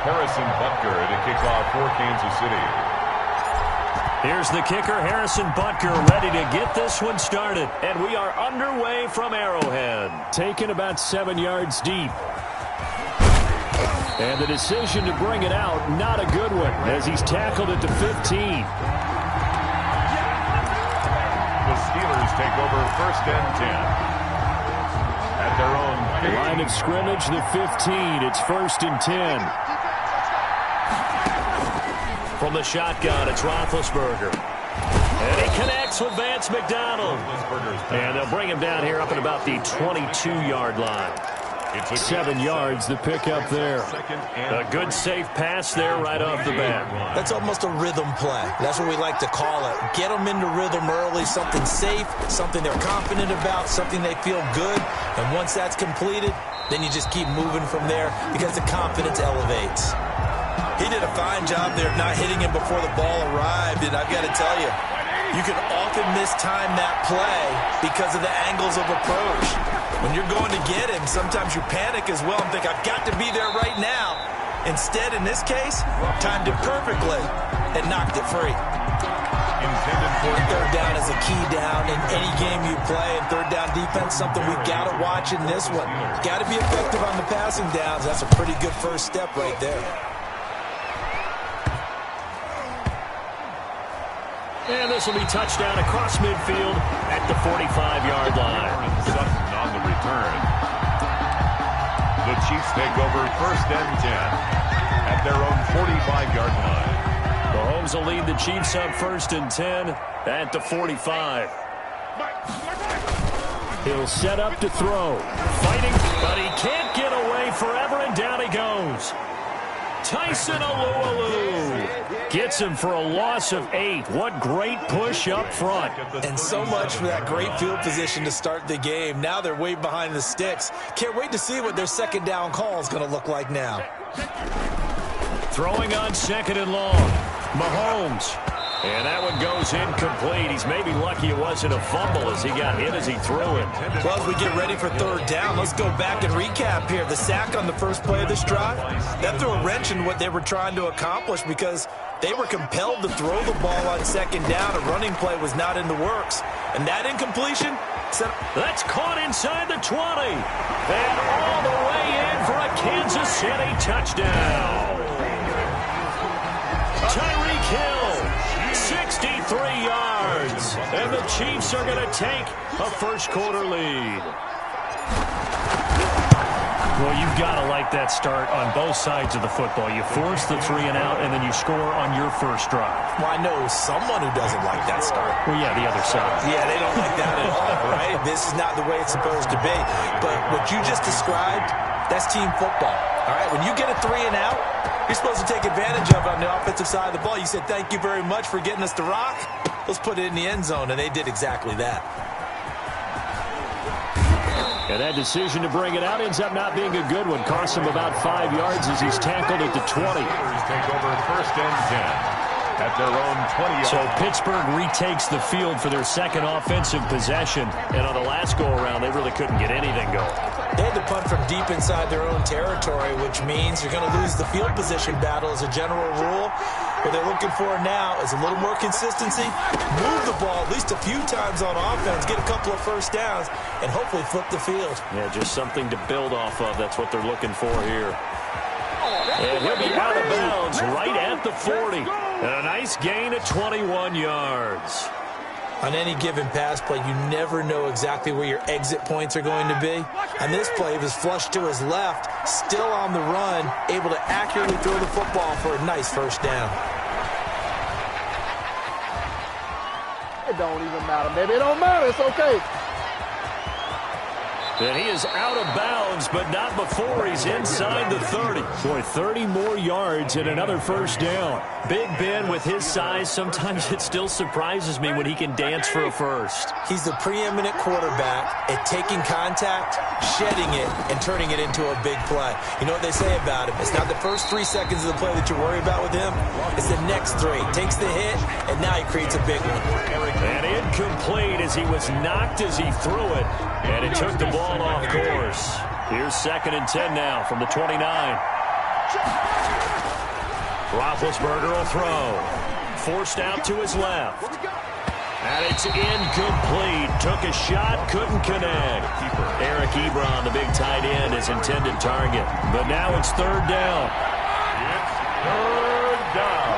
Harrison Butker to kick off for Kansas City. Here's the kicker, Harrison Butker, ready to get this one started. And we are underway from Arrowhead. Taken about 7 yards deep. And the decision to bring it out, not a good one, as he's tackled at the 15. The Steelers take over 1st and 10. At their own line of scrimmage, the 15. It's 1st and 10. From the shotgun, it's Roethlisberger. And he connects with Vance McDonald. And they'll bring him down here up at about the 22-yard line. 7 yards, the pickup there. A good, safe pass there right off the bat. That's almost a rhythm play. That's what we like to call it. Get them into rhythm early, something safe, something they're confident about, something they feel good. And once that's completed, then you just keep moving from there because the confidence elevates. He did a fine job there of not hitting him before the ball arrived. And I've got to tell you, you can often mistime that play because of the angles of approach. When you're going to get him, sometimes you panic as well and think, I've got to be there right now. Instead, in this case, timed it perfectly and knocked it free. Third down is a key down in any game you play, and third down defense, something we've got to watch in this one. Got to be effective on the passing downs. That's a pretty good first step right there. And this will be touchdown across midfield at the 45-yard line. Sutton on the return. The Chiefs take over 1st and 10 at their own 45-yard line. Mahomes will lead the Chiefs up 1st and 10 at the 45. He'll set up to throw. Fighting, but he can't get away forever, and down he goes. Tyson Alualu gets him for a loss of 8. What great push up front. And so much for that great field position to start the game. Now they're way behind the sticks. Can't wait to see what their second down call is going to look like now. Throwing on 2nd and long. Mahomes. And that one goes incomplete. He's maybe lucky it wasn't a fumble as he got hit as he threw it. Well, as we get ready for third down, let's go back and recap here. The sack on the first play of this drive, that threw a wrench in what they were trying to accomplish because they were compelled to throw the ball on 2nd down. A running play was not in the works. And that incompletion, that's caught inside the 20. And all the way in for a Kansas City touchdown. Tyreek Hill, 63 yards. And the Chiefs are going to take a first-quarter lead. Well, you've got to like that start on both sides of the football. You force the 3 and out, and then you score on your first drive. Well, I know someone who doesn't like that start. Well, yeah, the other side. Yeah, they don't like that at all, right? This is not the way it's supposed to be. But what you just described, that's team football. All right, when you get a 3 and out, you're supposed to take advantage of it on the offensive side of the ball. You said, thank you very much for getting us to rock. Let's put it in the end zone, and they did exactly that. And that decision to bring it out ends up not being a good one. Costs him about 5 yards as he's tackled at the 20. Take over 1st and 10 at their own 20. So Pittsburgh retakes the field for their second offensive possession. And on the last go-around, they really couldn't get anything going. They had to punt from deep inside their own territory, which means you're going to lose the field position battle as a general rule. What they're looking for now is a little more consistency, move the ball at least a few times on offense, get a couple of first downs, and hopefully flip the field. Yeah, just something to build off of. That's what they're looking for here. And he'll be out of bounds right at the 40. And a nice gain of 21 yards. On any given pass play, you never know exactly where your exit points are going to be. On this play, he was flushed to his left, still on the run, able to accurately throw the football for a nice first down. It don't even matter, baby. It don't matter. It's okay. And he is out of bounds, but not before he's inside the 30. Boy, 30 more yards and another first down. Big Ben with his size, sometimes it still surprises me when he can dance for a first. He's the preeminent quarterback at taking contact, shedding it, and turning it into a big play. You know what they say about him? It's not the first 3 seconds of the play that you worry about with him. It's the next 3. Takes the hit, and now he creates a big one. And incomplete as he was knocked as he threw it. And it took the ball off course. Here's 2nd and 10 now from the 29. Roethlisberger will throw. Forced out to his left. And it's incomplete. Took a shot, couldn't connect. Eric Ebron, the big tight end, his intended target. But now it's third down. It's third down.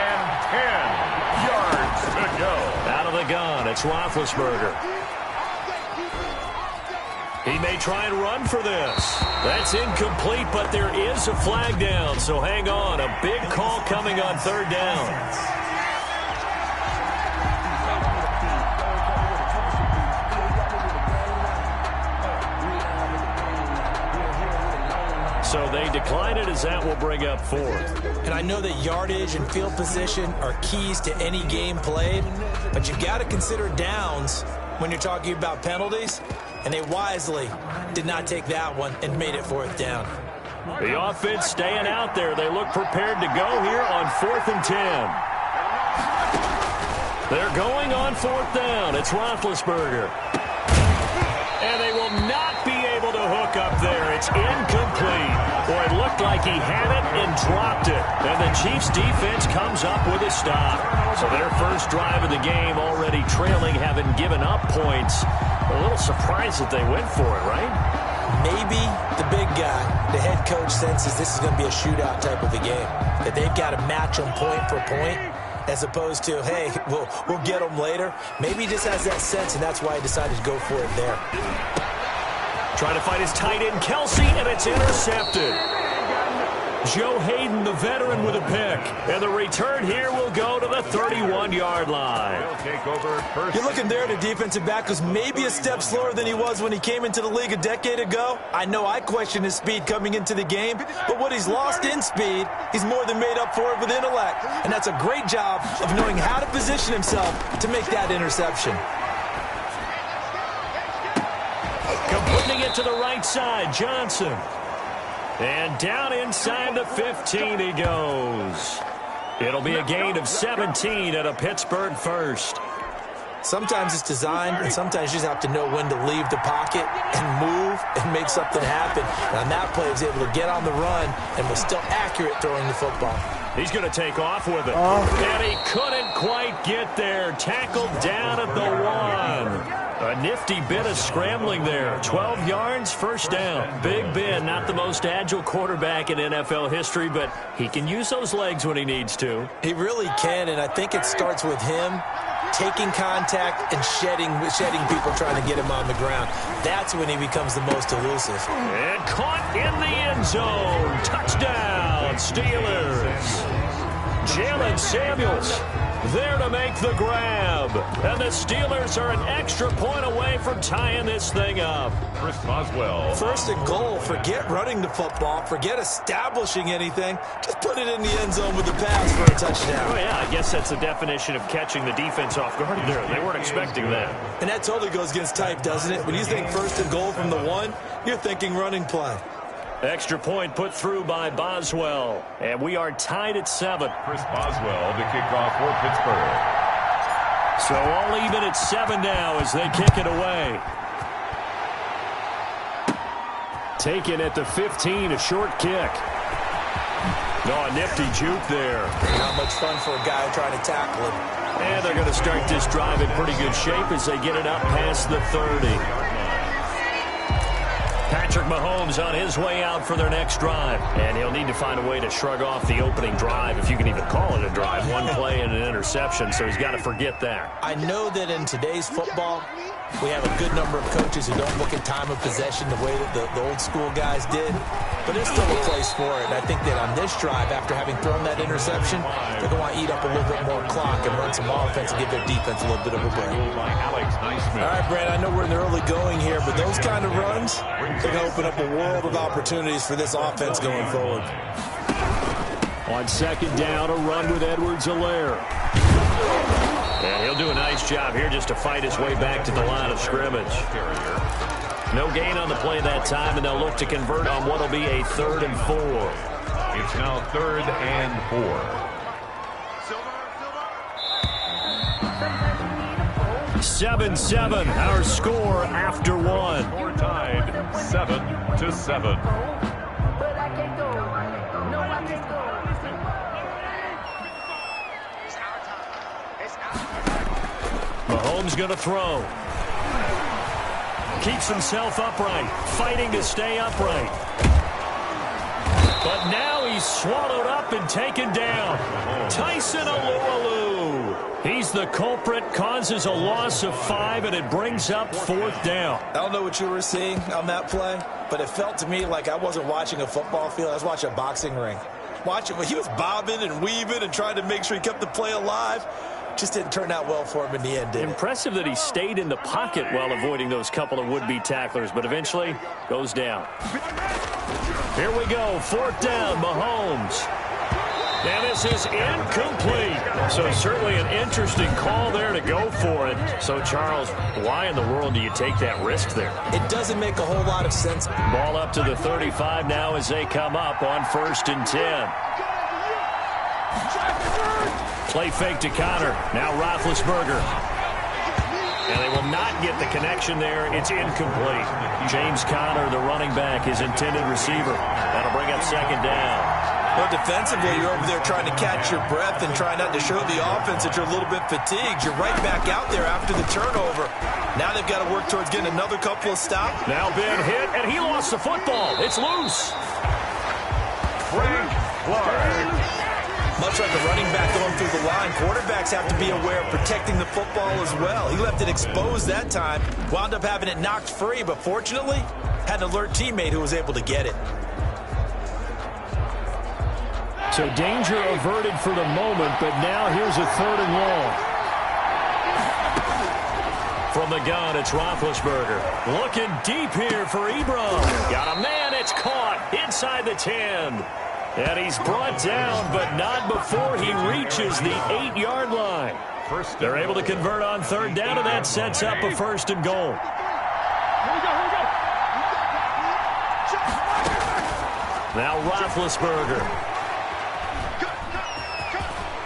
And 10 yards to go. Out of the gun, it's Roethlisberger. He may try and run for this. That's incomplete, but there is a flag down. So hang on, a big call coming on third down. So they decline it as that will bring up fourth. And I know that yardage and field position are keys to any game played, but you've got to consider downs when you're talking about penalties, and they wisely did not take that one and made it fourth down. The offense staying out there. They look prepared to go here on 4th and 10. They're going on fourth down. It's Roethlisberger. And they will not be able to hook up there. It's incomplete. Boy, it looked like he had it and dropped it. And the Chiefs defense comes up with a stop. So their first drive of the game already trailing, having given up points. A little surprised that they went for it, right? Maybe the big guy, the head coach, senses this is going to be a shootout type of a game. That they've got to match them point for point, as opposed to, hey, we'll get them later. Maybe he just has that sense, and that's why he decided to go for it there. Trying to find his tight end, Kelsey, and it's intercepted. Joe Hayden, the veteran, with a pick. And the return here will go to the 31-yard line. You're looking there, the defensive back was maybe a step slower than he was when he came into the league a decade ago. I know I questioned his speed coming into the game, but what he's lost in speed, he's more than made up for it with intellect. And that's a great job of knowing how to position himself to make that interception. Completing it to the right side, Johnson. And down inside the 15 he goes. It'll be a gain of 17 at a Pittsburgh first. Sometimes it's designed, and sometimes you just have to know when to leave the pocket and move and make something happen. And on that play, he was able to get on the run and was still accurate throwing the football. He's going to take off with it. And he couldn't quite get there. Tackled down at the 1. A nifty bit of scrambling there. 12 yards, first down. Big Ben, not the most agile quarterback in NFL history, but he can use those legs when he needs to. He really can, and I think it starts with him taking contact and shedding people trying to get him on the ground. That's when he becomes the most elusive. And caught in the end zone. Touchdown, Steelers. Jalen Samuels there to make the grab. And the Steelers are an extra point away from tying this thing up. Chris Boswell. First and goal. Forget running the football. Forget establishing anything. Just put it in the end zone with the pass for a touchdown. Oh, yeah, I guess that's the definition of catching the defense off guard there. They weren't expecting that. And that totally goes against type, doesn't it? When you think first and goal from the 1, you're thinking running play. Extra point put through by Boswell. And we are tied at 7. Chris Boswell to kick off for Pittsburgh. So all even at 7 now as they kick it away. Taken at the 15, a short kick. Oh, a nifty juke there. Not much fun for a guy trying to tackle him. And they're going to start this drive in pretty good shape as they get it up past the 30. Patrick Mahomes on his way out for their next drive. And he'll need to find a way to shrug off the opening drive, if you can even call it a drive. One play and an interception, so he's got to forget that. I know that in today's football, we have a good number of coaches who don't look at time of possession the way that the old school guys did. But there's still a place for it. And I think that on this drive, after having thrown that interception, they're going to want to eat up a little bit more clock and run some offense and give their defense a little bit of a break. All right, Brad, I know we're in the early going here, but those kind of runs, they're going to open up a world of opportunities for this offense going forward. On second down, a run with Edwards-Helaire. And he'll do a nice job here just to fight his way back to the line of scrimmage. No gain on the play that time, and they'll look to convert on what will be a 3rd and 4. It's now 3rd and 4. 7-7, our score after 1. We're tied 7-7. I can go. No, I can go. Mahomes going to throw. Keeps himself upright, fighting to stay upright. But now he's swallowed up and taken down. Tyson Alualu. He's the culprit, causes a loss of 5, and it brings up 4th down. I don't know what you were seeing on that play, but it felt to me like I wasn't watching a football field. I was watching a boxing ring. He was bobbing and weaving and trying to make sure he kept the play alive. Just didn't turn out well for him in the end, did it? Impressive that he stayed in the pocket while avoiding those couple of would-be tacklers, but eventually goes down. Here we go, 4th down, Mahomes. And this is incomplete. So certainly an interesting call there to go for it. So, Charles, why in the world do you take that risk there? It doesn't make a whole lot of sense. Ball up to the 35 now as they come up on 1st and 10. Play fake to Connor. Now Roethlisberger. And they will not get the connection there. It's incomplete. James Conner, the running back, his intended receiver. That'll bring up 2nd down. Well, defensively, you're over there trying to catch your breath and try not to show the offense that you're a little bit fatigued. You're right back out there after the turnover. Now they've got to work towards getting another couple of stops. Now Ben hit, and he lost the football. It's loose. Frank Clark. Much like a running back going through the line, quarterbacks have to be aware of protecting the football as well. He left it exposed that time, wound up having it knocked free, but fortunately, had an alert teammate who was able to get it. So danger averted for the moment, but now here's a 3rd and long. From the gun, it's Roethlisberger. Looking deep here for Ebron. Got a man, it's caught inside the 10. And he's brought down, but not before he reaches the 8-yard line. They're able to convert on 3rd down, and that sets up a 1st and goal. Now Roethlisberger.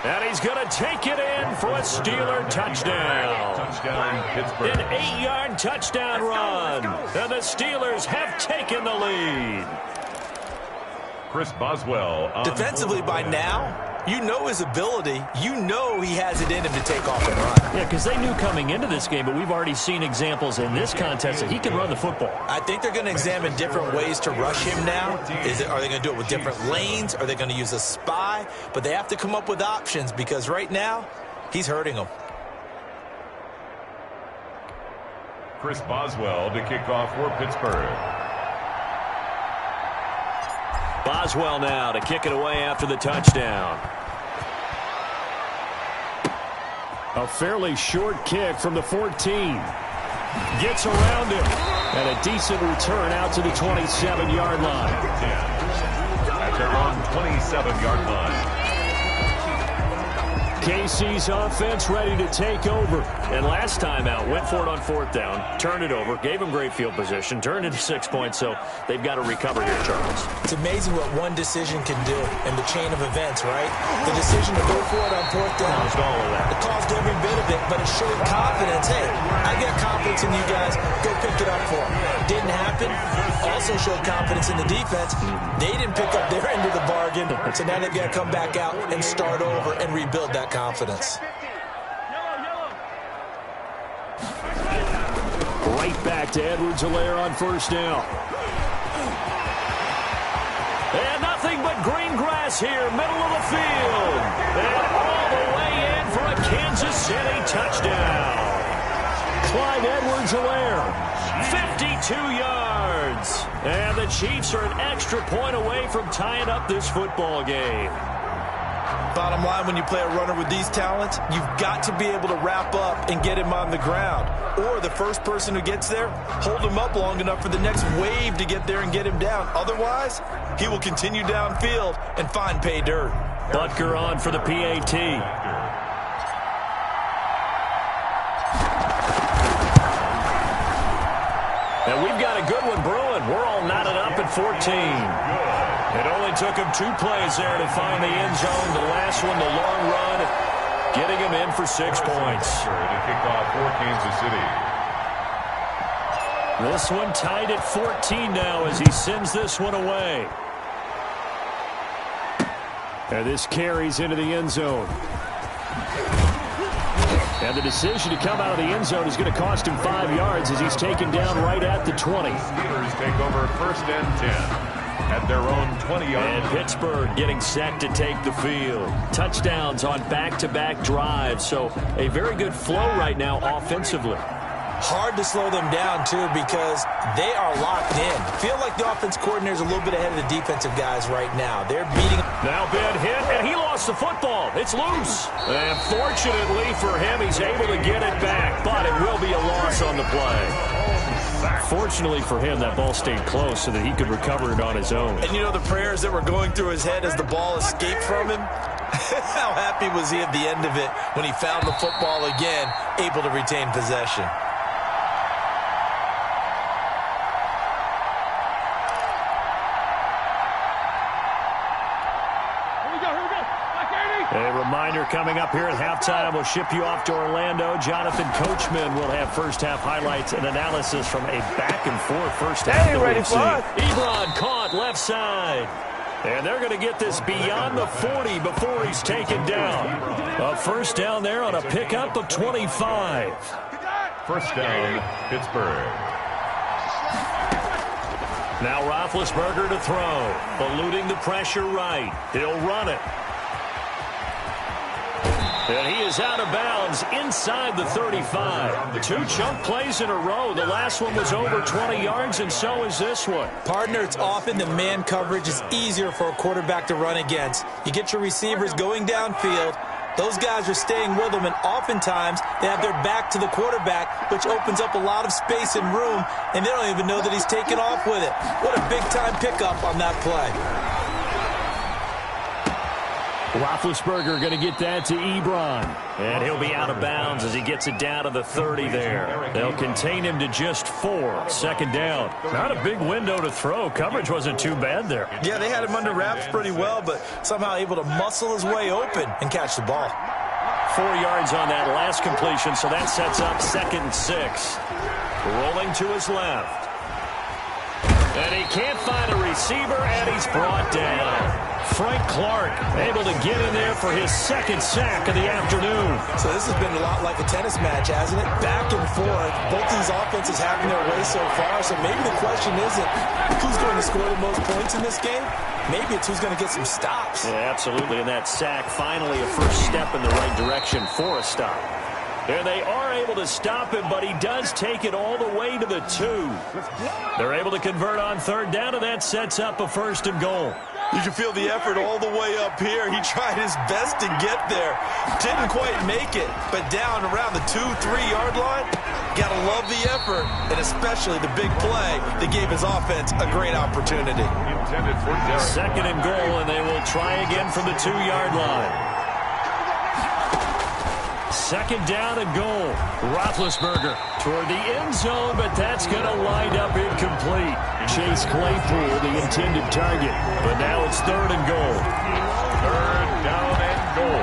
And he's going to take it in for a Steeler touchdown. Touchdown, Pittsburgh. An 8-yard touchdown run. And the Steelers have taken the lead. Chris Boswell. Defensively by now, you know his ability. You know he has it in him to take off and run. Yeah, because they knew coming into this game, but we've already seen examples in this contest that he can run the football. I think they're going to examine different ways to rush him now. Are they going to do it with different lanes? Are they going to use a spy? But they have to come up with options because right now, he's hurting them. Chris Boswell to kick off for Pittsburgh. Boswell now to kick it away after the touchdown. A fairly short kick from the 14. Gets around him. And a decent return out to the 27-yard line. At their own 27-yard line. KC's offense ready to take over. And last time out, went for it on 4th down, turned it over, gave them great field position, turned into 6 points, so they've got to recover here, Charles. It's amazing what one decision can do in the chain of events, right? The decision to go for it on 4th down. Caused all of that. It caused every bit of it, but it showed confidence. Hey, I got confidence in you guys. Go pick it up for them. Didn't happen. Also showed confidence in the defense. They didn't pick up their end of the bargain, so now they've got to come back out and start over and rebuild that confidence. Right back to Edwards-Helaire on 1st down. And nothing but green grass here, middle of the field. And all the way in for a Kansas City touchdown. Clyde Edwards-Helaire, 52 yards. And the Chiefs are an extra point away from tying up this football game. Bottom line, when you play a runner with these talents, you've got to be able to wrap up and get him on the ground. Or the first person who gets there, hold him up long enough for the next wave to get there and get him down. Otherwise, he will continue downfield and find pay dirt. Butker on for the PAT. And we've got a good one brewing. We're all knotted up at 14. It only took him 2 plays there to find the end zone. The last one, the long run, getting him in for 6 points. To kick off for Kansas City. This one tied at 14 now as he sends this one away. And this carries into the end zone. And the decision to come out of the end zone is going to cost him 5 yards as he's taken down right at the 20. Steelers take over 1st and 10 at their own 20-yard line. And Pittsburgh getting set to take the field. Touchdowns on back-to-back drives, so a very good flow right now offensively. Hard to slow them down, too, because they are locked in. Feel like the offense coordinator is a little bit ahead of the defensive guys right now. They're beating. Now bad hit, and he lost the football. It's loose. And fortunately for him, he's able to get it back, but it will be a loss on the play. Fortunately for him, that ball stayed close so that he could recover it on his own. And you know the prayers that were going through his head as the ball escaped from him? How happy was he at the end of it when he found the football again, able to retain possession? A reminder coming up here at halftime. We'll ship you off to Orlando. Jonathan Coachman will have first-half highlights and analysis from a back-and-forth first half. Hey, ready for us. Ebron caught left side. And they're going to get this beyond the 40 before he's taken down. A first down there on a pickup of 25. First down, Pittsburgh. Now Roethlisberger to throw. Eluding the pressure right. He'll run it. And he is out of bounds inside the 35. 2 chunk plays in a row. The last one was over 20 yards, and so is this one. Partner, it's often the man coverage is easier for a quarterback to run against. You get your receivers going downfield. Those guys are staying with them, and oftentimes they have their back to the quarterback, which opens up a lot of space and room, and they don't even know that he's taken off with it. What a big-time pickup on that play. Roethlisberger going to get that to Ebron. And he'll be out of bounds as he gets it down to the 30 there. They'll contain him to just 4. Second down. Not a big window to throw. Coverage wasn't too bad there. Yeah, they had him under wraps pretty well, but somehow able to muscle his way open and catch the ball. 4 yards on that last completion, so that sets up 2nd and 6. Rolling to his left. And he can't find a receiver, and he's brought down. Frank Clark able to get in there for his 2nd sack of the afternoon. So this has been a lot like a tennis match, hasn't it? Back and forth. Both these offenses having their way so far. So maybe the question isn't who's going to score the most points in this game. Maybe it's who's going to get some stops. Yeah, absolutely. And that sack finally a first step in the right direction for a stop. And they are able to stop him, but he does take it all the way to the 2. They're able to convert on 3rd down, and that sets up a 1st and goal. You can feel the effort all the way up here. He tried his best to get there. Didn't quite make it, but down around the 2-3 yard line, gotta love the effort, and especially the big play that gave his offense a great opportunity. 2nd and goal, and they will try again from the 2 yard line. 2nd down and goal. Roethlisberger toward the end zone, but that's going to wind up incomplete. Chase Claypool, the intended target. But now it's 3rd and goal. 3rd down and goal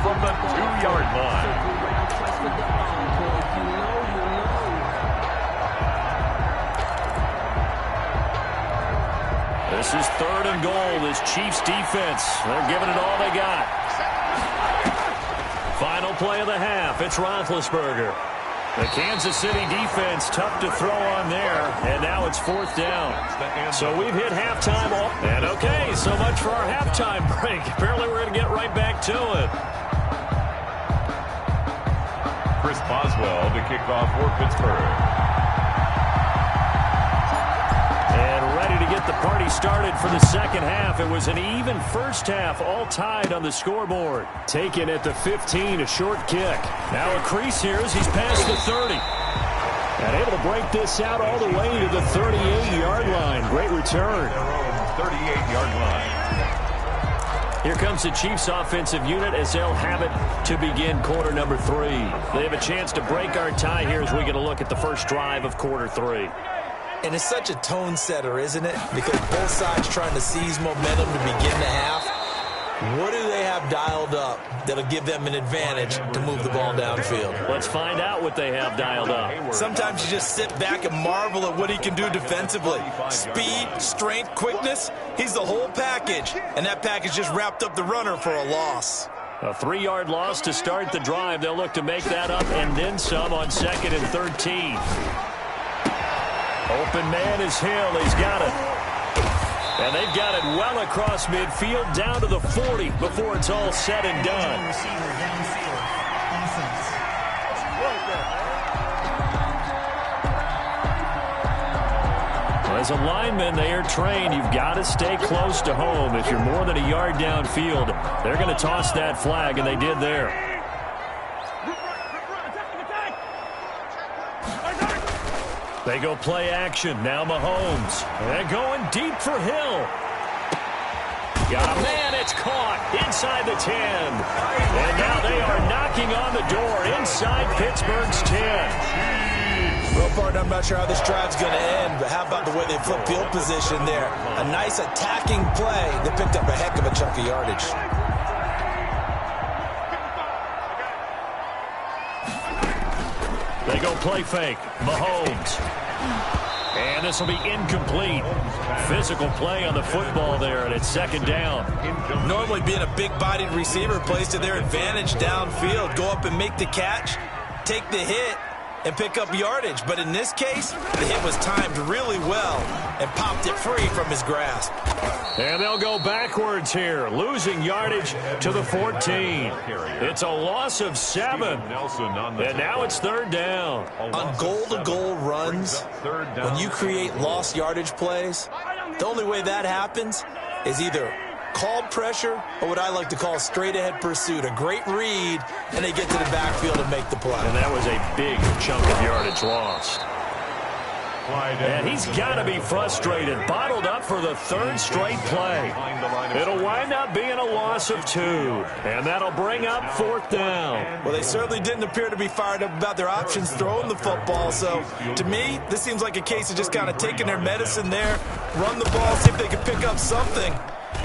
from the 2 yard line. This is 3rd and goal. This Chiefs defense, they're giving it all they got. Final play of the half. It's Roethlisberger. The Kansas City defense tough to throw on there, and now it's 4th down. So we've hit halftime. And okay, so much for our halftime break. Apparently we're going to get right back to it. Chris Boswell to kick off for Pittsburgh. Ready to get the party started for the 2nd half. It was an even first half, all tied on the scoreboard. Taken at the 15, a short kick. Now a crease here as he's past the 30. And able to break this out all the way to the 38-yard line. Great return. 38-yard line. Here comes the Chiefs offensive unit as they'll have it to begin quarter number 3. They have a chance to break our tie here as we get a look at the first drive of quarter 3. And it's such a tone setter, isn't it? Because both sides trying to seize momentum to begin the half. What do they have dialed up that'll give them an advantage to move the ball downfield? Let's find out what they have dialed up. Sometimes you just sit back and marvel at what he can do defensively. Speed, strength, quickness, he's the whole package. And that package just wrapped up the runner for a loss. A 3-yard loss to start the drive. They'll look to make that up and then some on 2nd and 13. Open man is Hill. He's got it. And they've got it well across midfield down to the 40 before it's all said and done. As a lineman, they are trained. You've got to stay close to home. If you're more than a yard downfield, they're going to toss that flag, and they did there. They go play action. Now Mahomes. They're going deep for Hill. Got a man. It's caught inside the 10. And now they are knocking on the door inside Pittsburgh's 10. Real partner, I'm not sure how this drive's going to end, but how about the way they flip field position there? A nice attacking play that picked up a heck of a chunk of yardage. They go play fake. Mahomes. And this will be incomplete. Physical play on the football there, and it's 2nd down. Normally being a big-bodied receiver plays to their advantage downfield. Go up and make the catch, take the hit, and pick up yardage. But in this case, the hit was timed really well and popped it free from his grasp. And they'll go backwards here, losing yardage to the 14. It's a loss of 7. And now it's 3rd down. On goal-to-goal runs, when you create lost yardage plays, the only way that happens is either called pressure or what I like to call straight-ahead pursuit. A great read, and they get to the backfield and make the play. And that was a big chunk of yardage lost. And he's got to be frustrated. Bottled up for the 3rd straight play. It'll wind up being a loss of 2. And that'll bring up 4th down. Well, they certainly didn't appear to be fired up about their options throwing the football. So, to me, this seems like a case of just kind of taking their medicine there, run the ball, see if they can pick up something.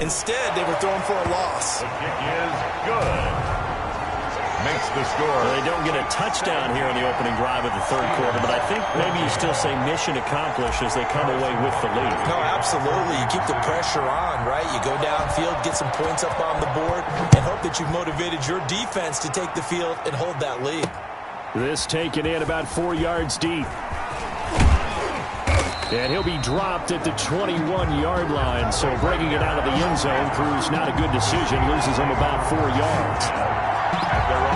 Instead, they were throwing for a loss. The kick is good. Makes the score. They don't get a touchdown here in the opening drive of the 3rd quarter, but I think maybe you still say mission accomplished as they come away with the lead. No, absolutely. You keep the pressure on, right? You go downfield, get some points up on the board, and hope that you've motivated your defense to take the field and hold that lead. This taken in about 4 yards deep. And he'll be dropped at the 21-yard line, so breaking it out of the end zone proves not a good decision, loses him about 4 yards.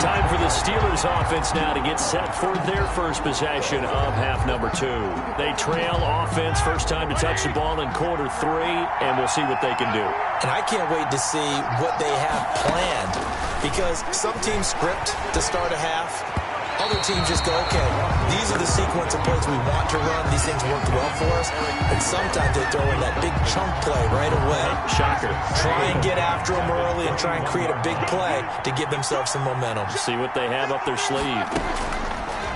Time for the Steelers offense now to get set for their first possession of half number 2. They trail offense, first time to touch the ball in quarter 3, and we'll see what they can do. And I can't wait to see what they have planned, because some teams script to start a half. Other teams just go, okay, these are the sequence of plays we want to run. These things worked well for us. And sometimes they throw in that big chunk play right away. Shocker. Try and get after them early and try and create a big play to give themselves some momentum. See what they have up their sleeve.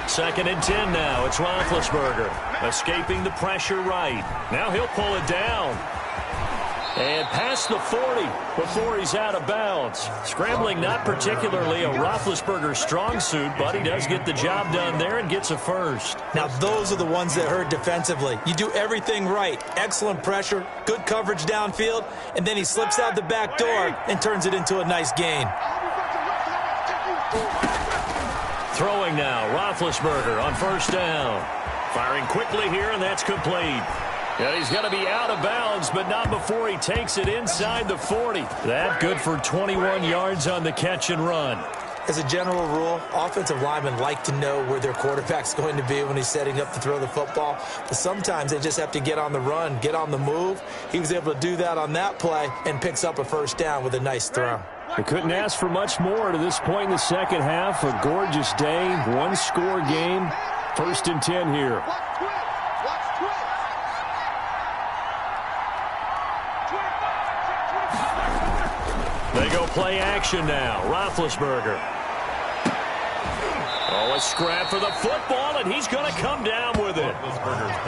2nd and 10 now. It's Roethlisberger escaping the pressure right. Now he'll pull it down. And past the 40 before he's out of bounds. Scrambling not particularly a Roethlisberger strong suit, but he does get the job done there and gets a first. Now those are the ones that hurt defensively. You do everything right. Excellent pressure, good coverage downfield, and then he slips out the back door and turns it into a nice gain. Throwing now, Roethlisberger on 1st down. Firing quickly here, and that's complete. And he's going to be out of bounds, but not before he takes it inside the 40. That good for 21 yards on the catch and run. As a general rule, offensive linemen like to know where their quarterback's going to be when he's setting up to throw the football. But sometimes they just have to get on the run, get on the move. He was able to do that on that play and picks up a 1st down with a nice throw. They couldn't ask for much more to this point in the 2nd half. A gorgeous day, 1-score game. 1st and 10 here. They go play action now. Roethlisberger. Oh, a scrap for the football, and he's going to come down with it.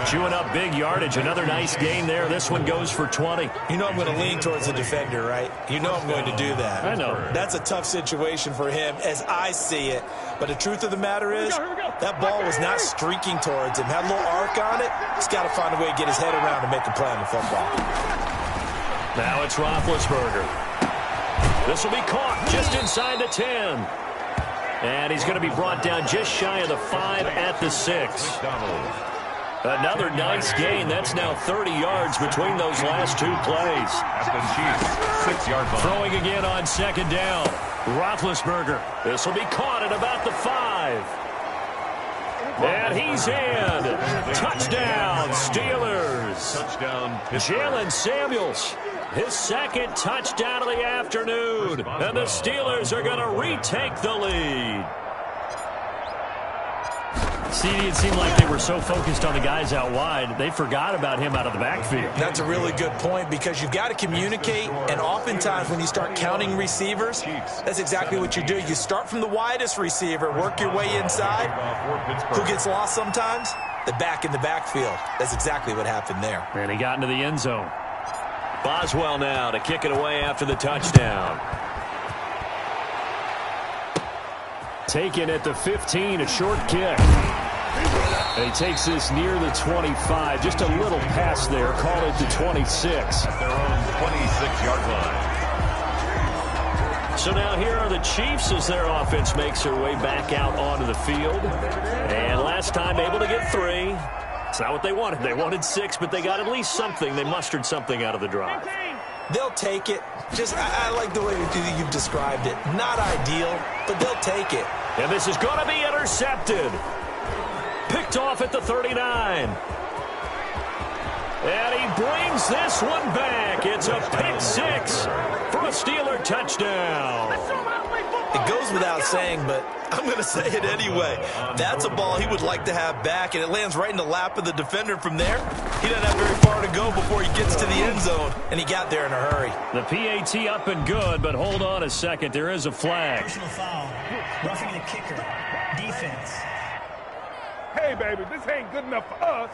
Chewing up big yardage. Another nice gain there. This one goes for 20. You know I'm going to lean towards the defender, right? You know I'm going to do that. I know. That's a tough situation for him as I see it. But the truth of the matter is, that ball was not streaking towards him. Had a little arc on it. He's got to find a way to get his head around and make a play on the football. Now it's Roethlisberger. This will be caught just inside the 10. And he's going to be brought down just shy of the 5 at the 6. Another nice gain. That's now 30 yards between those last two plays. At the Chiefs' 6-yard line. Throwing again on second down. Roethlisberger. This will be caught at about the 5. And he's in. Touchdown, Steelers. Touchdown, Jalen Samuels. His second touchdown of the afternoon. And the Steelers are going to retake the lead. CD, it seemed like they were so focused on the guys out wide, they forgot about him out of the backfield. That's a really good point because you've got to communicate, and oftentimes when you start counting receivers, that's exactly what you do. You start from the widest receiver, work your way inside. Who gets lost sometimes? The back in the backfield. That's exactly what happened there. And he got into the end zone. Boswell now to kick it away after the touchdown. Taken at the 15, a short kick. And he takes this near the 25. Just a little pass there. Call it the 26. Their own 26-yard line. So now here are the Chiefs as their offense makes their way back out onto the field. And last time able to get 3. It's not what they wanted. They wanted 6, but they got at least something. They mustered something out of the drive. They'll take it. I like the way you've described it. Not ideal, but they'll take it. And this is going to be intercepted. Picked off at the 39. And he brings this one back. It's a pick 6 for a Steeler touchdown. It goes without saying, but I'm going to say it anyway. That's a ball he would like to have back, and it lands right in the lap of the defender from there. He doesn't have very far to go before he gets to the end zone, and he got there in a hurry. The PAT up and good, but hold on a second. There is a flag. Personal foul. Roughing the kicker. Defense. Hey, baby, this ain't good enough for us.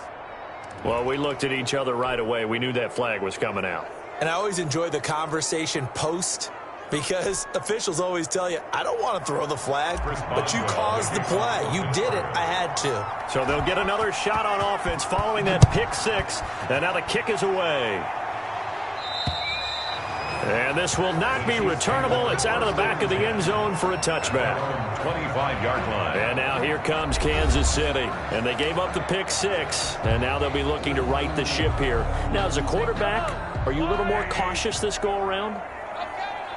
Well, we looked at each other right away. We knew that flag was coming out. And I always enjoy the conversation post, because officials always tell you, I don't want to throw the flag, but you caused the play. You did it. I had to. So they'll get another shot on offense following that pick 6. And now the kick is away. And this will not be returnable. It's out of the back of the end zone for a touchback. 25-yard line. And now here comes Kansas City. And they gave up the pick 6. And now they'll be looking to right the ship here. Now, as a quarterback, are you a little more cautious this go-around?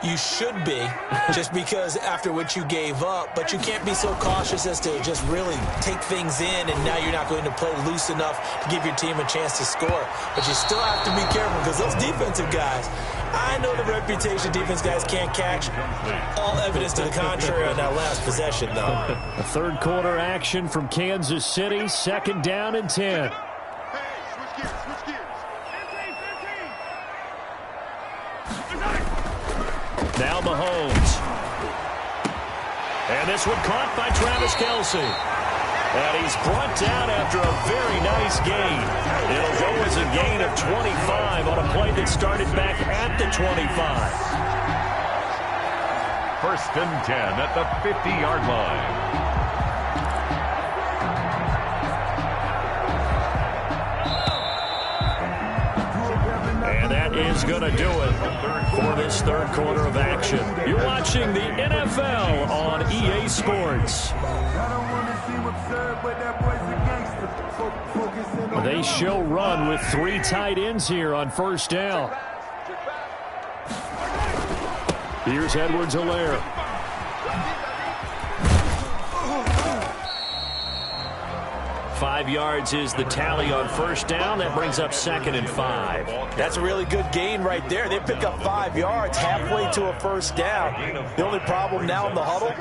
You should be, just because after what you gave up, but you can't be so cautious as to just really take things in, and now you're not going to play loose enough to give your team a chance to score. But you still have to be careful because those defensive guys, I know the reputation defense guys can't catch. All evidence to the contrary on that last possession, though. A third quarter action from Kansas City, second down and 10. Now Mahomes. And this one caught by Travis Kelce. And he's brought down after a very nice gain. It'll go as a gain of 25 on a play that started back at the 25. 1st and 10 at the 50-yard line. And that is going to do it for this third quarter of action. You're watching the NFL on EA Sports. They show run with 3 tight ends here on first down. Here's Edwards-Helaire. 5 yards is the tally on first down. That brings up 2nd and 5. That's a really good gain right there. They pick up 5 yards halfway to a first down. The only problem now in the huddle,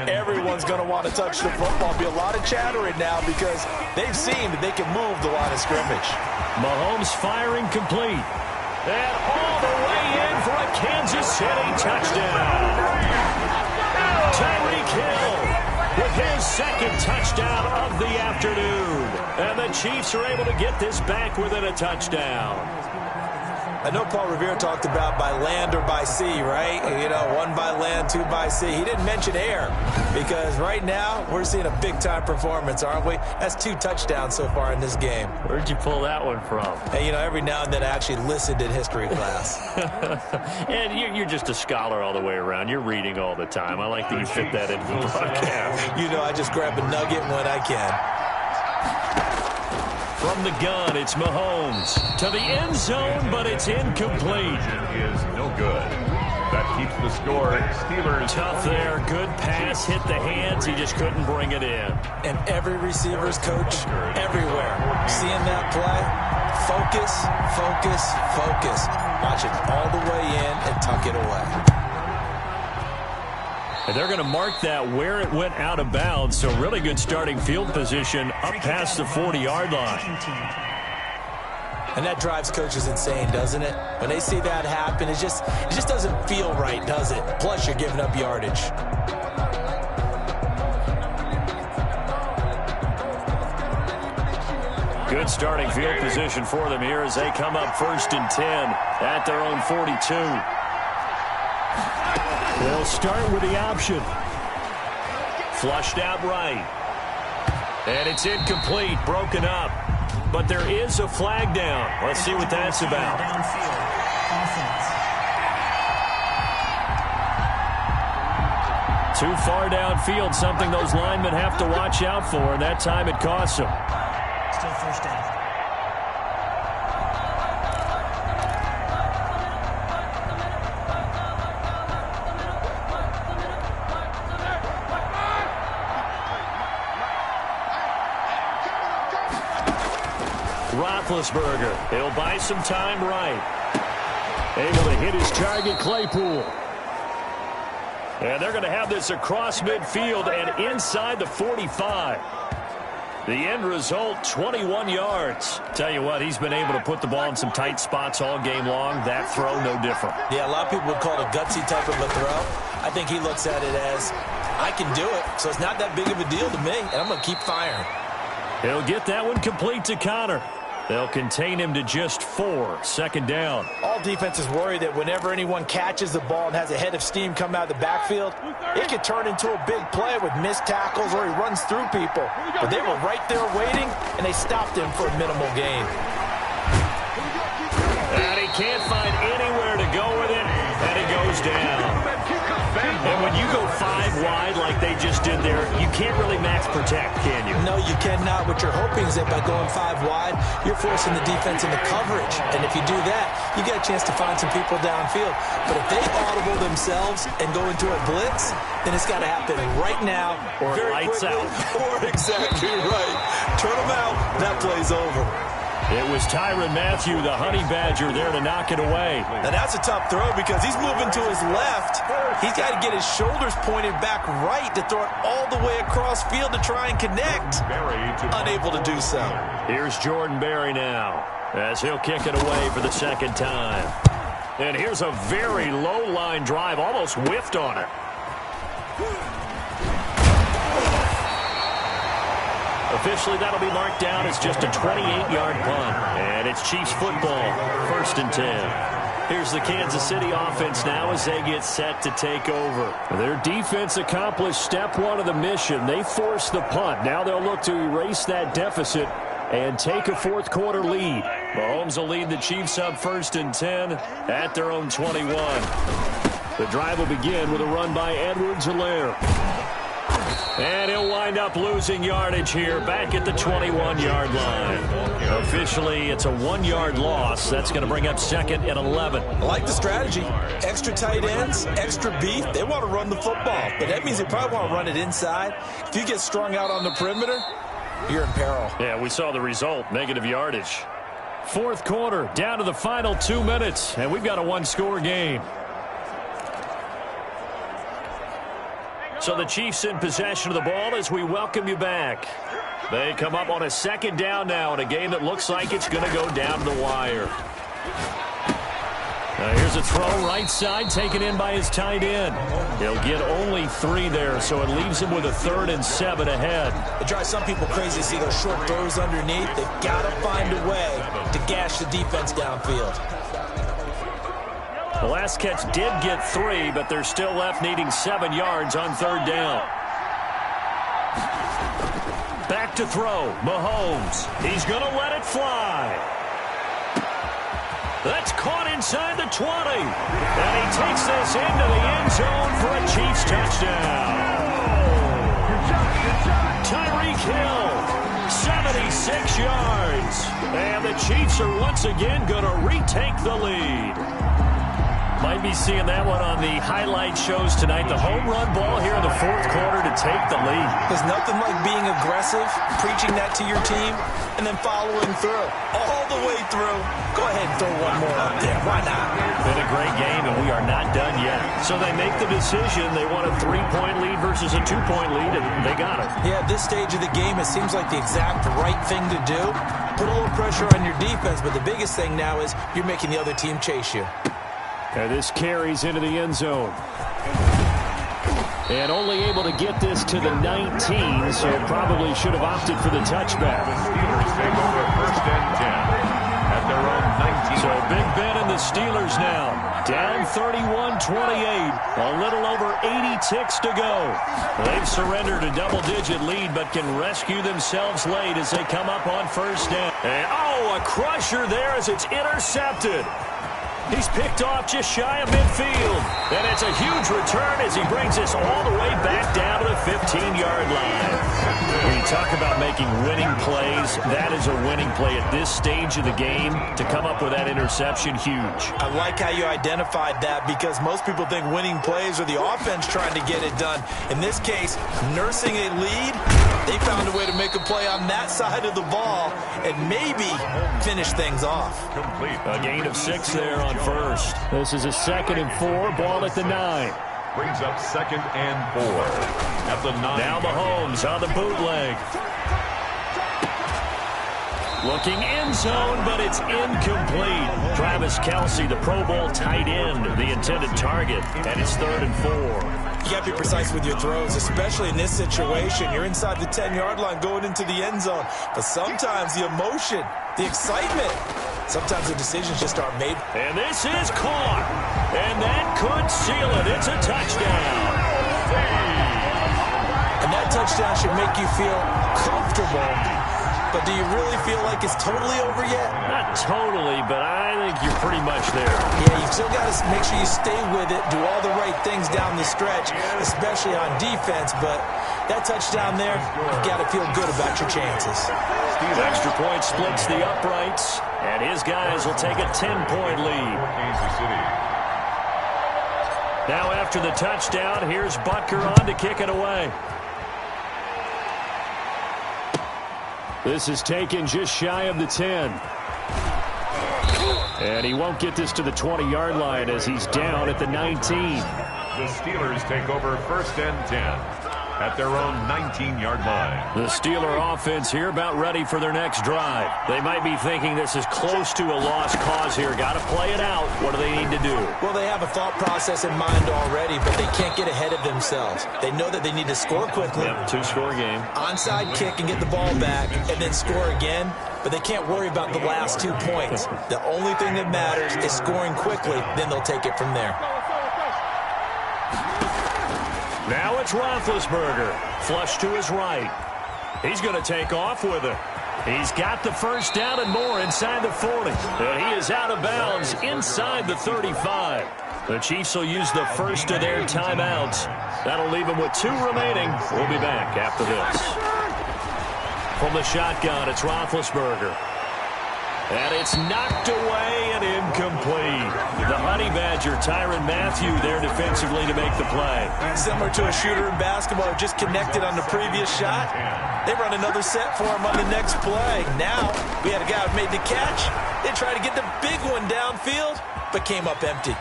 everyone's going to want to touch the football. Be a lot of chattering now because they've seen that they can move the line of scrimmage. Mahomes firing complete. And all the way in for a Kansas City touchdown. Tyreek Hill with his second touchdown of the afternoon. And the Chiefs are able to get this back within a touchdown. I know Paul Revere talked about by land or by sea, right? You know, one by land, two by sea. He didn't mention air because right now we're seeing a big-time performance, aren't we? That's 2 touchdowns so far in this game. Where'd you pull that one from? Hey, you know, every now and then I actually listened in history class. And you're just a scholar all the way around. You're reading all the time. I like that you fit that into the broadcast. You know, I just grab a nugget when I can. From the gun, it's Mahomes to the end zone, but it's incomplete. Is no good. That keeps the score. Steelers. Tough there. Good pass. Hit the hands. He just couldn't bring it in. And every receiver's coach everywhere. Seeing that play, focus, focus, focus. Watch it all the way in and tuck it away. And they're going to mark that where it went out of bounds. So really good starting field position up past the 40-yard line. And that drives coaches insane, doesn't it? When they see that happen, it just doesn't feel right, does it? Plus, you're giving up yardage. Good starting field position for them here as they come up 1st and 10 at their own 42. They'll start with the option. Flushed out right. And it's incomplete, broken up. But there is a flag down. Let's see what that's about. Too far downfield, something those linemen have to watch out for, and that time it costs them. Still first down. Roethlisberger, he'll buy some time right. Able to hit his target, Claypool. And they're going to have this across midfield and inside the 45. The end result, 21 yards. Tell you what, he's been able to put the ball in some tight spots all game long. That throw, no different. Yeah, a lot of people would call it a gutsy type of a throw. I think he looks at it as, I can do it, so it's not that big of a deal to me, and I'm going to keep firing. He'll get that one complete to Connor. They'll contain him to just 4. 2nd down. All defenses worry that whenever anyone catches the ball and has a head of steam come out of the backfield, it could turn into a big play with missed tackles or he runs through people. But they were right there waiting, and they stopped him for a minimal gain. And he can't find anywhere to go with it, and he goes down. And when you go 5 wide like they just did there, you can't really max protect, can you? No, you cannot. What you're hoping is that by going 5 wide, you're forcing the defense into coverage. And if you do that, you get a chance to find some people downfield. But if they audible themselves and go into a blitz, then it's got to happen right now or lights out. Or exactly right. Turn them out. That play's over. It was Tyrann Mathieu, the Honey Badger, there to knock it away. Now that's a tough throw because he's moving to his left. He's got to get his shoulders pointed back right to throw it all the way across field to try and connect. Unable to do so. Here's Jordan Berry now as he'll kick it away for the 2nd time. And here's a very low line drive, almost whiffed on it. Officially, that'll be marked down as just a 28-yard punt. And it's Chiefs football, 1st and 10. Here's the Kansas City offense now as they get set to take over. Their defense accomplished step 1 of the mission. They forced the punt. Now they'll look to erase that deficit and take a 4th quarter lead. Mahomes will lead the Chiefs up 1st and 10 at their own 21. The drive will begin with a run by Edwards-Helaire. And he'll wind up losing yardage here back at the 21-yard line. Officially, it's a 1-yard loss. That's going to bring up 2nd and 11. I like the strategy. Extra tight ends, extra beef. They want to run the football, but that means they probably want to run it inside. If you get strung out on the perimeter, you're in peril. Yeah, we saw the result, negative yardage. 4th quarter, down to the final 2 minutes, and we've got a 1-score game. So the Chiefs in possession of the ball as we welcome you back. They come up on a 2nd down now in a game that looks like it's going to go down to the wire. Here's a throw right side taken in by his tight end. He'll get only 3 there, so it leaves him with a 3rd and 7 ahead. It drives some people crazy to see those short throws underneath. They've got to find a way to gash the defense downfield. The last catch did get 3, but they're still left needing 7 yards on 3rd down. Back to throw. Mahomes. He's going to let it fly. That's caught inside the 20. And he takes this into the end zone for a Chiefs touchdown. Tyreek Hill, 76 yards. And the Chiefs are once again going to retake the lead. Might be seeing that one on the highlight shows tonight. The home run ball here in the 4th quarter to take the lead. There's nothing like being aggressive, preaching that to your team, and then following through. All the way through. Go ahead and throw one more up there. Why not? Been a great game, and we are not done yet. So they make the decision. They want a 3-point lead versus a 2-point lead, and they got it. Yeah, at this stage of the game, it seems like the exact right thing to do. Put a little pressure on your defense, but the biggest thing now is you're making the other team chase you. And this carries into the end zone. And only able to get this to the 19, so probably should have opted for the touchback. The Steelers take over 1st and 10 at their own 19. So Big Ben and the Steelers now down 31-28. A little over 80 ticks to go. They've surrendered a double-digit lead, but can rescue themselves late as they come up on 1st down. And, a crusher there as it's intercepted. He's picked off just shy of midfield. And it's a huge return as he brings this all the way back down to the 15-yard line. When you talk about making winning plays, that is a winning play at this stage of the game. To come up with that interception, huge. I like how you identified that because most people think winning plays are the offense trying to get it done. In this case, nursing a lead, they found a way to make a play on that side of the ball and maybe finish things off. Complete. A gain of 6 there on 1st. This is a 2nd and 4, ball at the 9. Brings up 2nd and 4 at the 9. Now Mahomes on the bootleg. Looking end zone, but it's incomplete. Travis Kelce, the Pro Bowl tight end, the intended target, and it's 3rd and 4. You got to be precise with your throws, especially in this situation. You're inside the 10-yard line going into the end zone. But sometimes the emotion, the excitement, sometimes the decisions just aren't made. And this is caught. And that could seal it. It's a touchdown. And that touchdown should make you feel comfortable. But do you really feel like it's totally over yet? Not totally, but I think you're pretty much there. Yeah, you've still got to make sure you stay with it, do all the right things down the stretch, especially on defense. But that touchdown there, you've got to feel good about your chances. Extra point splits the uprights, and his guys will take a 10-point lead. Kansas City. Now after the touchdown, here's Butker on to kick it away. This is taken just shy of the 10. And he won't get this to the 20-yard line as he's down at the 19. The Steelers take over 1st and 10 at their own 19-yard line. The Steeler offense here about ready for their next drive. They might be thinking this is close to a lost cause here. Got to play it out. What do they need to do? Well, they have a thought process in mind already, but they can't get ahead of themselves. They know that they need to score quickly. Yep, 2-score game. Onside kick and get the ball back and then score again. But they can't worry about the last 2 points. The only thing that matters is scoring quickly. Then they'll take it from there. Now it's Roethlisberger. Flush to his right. He's going to take off with it. He's got the 1st down and more inside the 40. And he is out of bounds inside the 35. The Chiefs will use the first of their timeouts. That'll leave them with 2 remaining. We'll be back after this. From the shotgun, it's Roethlisberger. And it's knocked away and incomplete. The Honey Badger, Tyrann Mathieu, there defensively to make the play. Similar to a shooter in basketball who just connected on the previous shot. They run another set for him on the next play. Now, we had a guy who made the catch. They tried to get the big one downfield, but came up empty.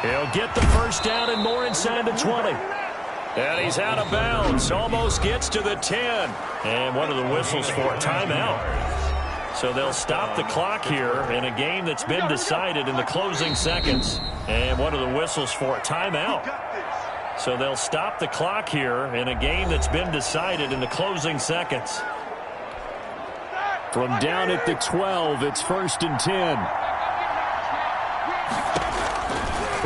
He'll get the 1st down and more inside the 20. And he's out of bounds. Almost gets to the 10. And one of the whistles for a timeout. So they'll stop the clock here in a game that's been decided in the closing seconds. And what are the whistles for? Timeout. So they'll stop the clock here in a game that's been decided in the closing seconds. From down at the 12, it's 1st and 10.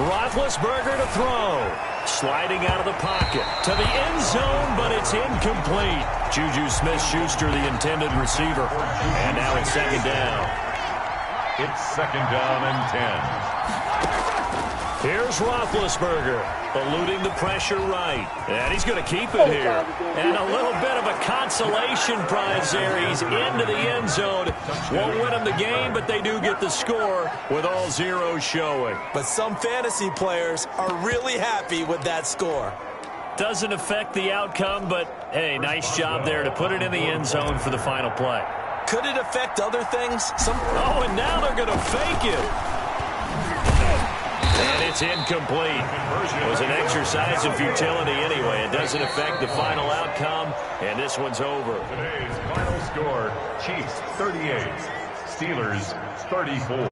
Roethlisberger to throw. Sliding out of the pocket to the end zone, but it's incomplete. Juju Smith-Schuster, the intended receiver. And now it's 2nd down. It's 2nd down and 10. Here's Roethlisberger, eluding the pressure right. And he's going to keep it here. And a little bit of a consolation prize there. He's into the end zone. Won't win them the game, but they do get the score with all zeros showing. But some fantasy players are really happy with that score. Doesn't affect the outcome, but, hey, nice job there to put it in the end zone for the final play. Could it affect other things? Oh, and now they're going to fake it. And it's incomplete. It was an exercise in futility anyway. It doesn't affect the final outcome, and this one's over. Today's final score, Chiefs 38, Steelers 34.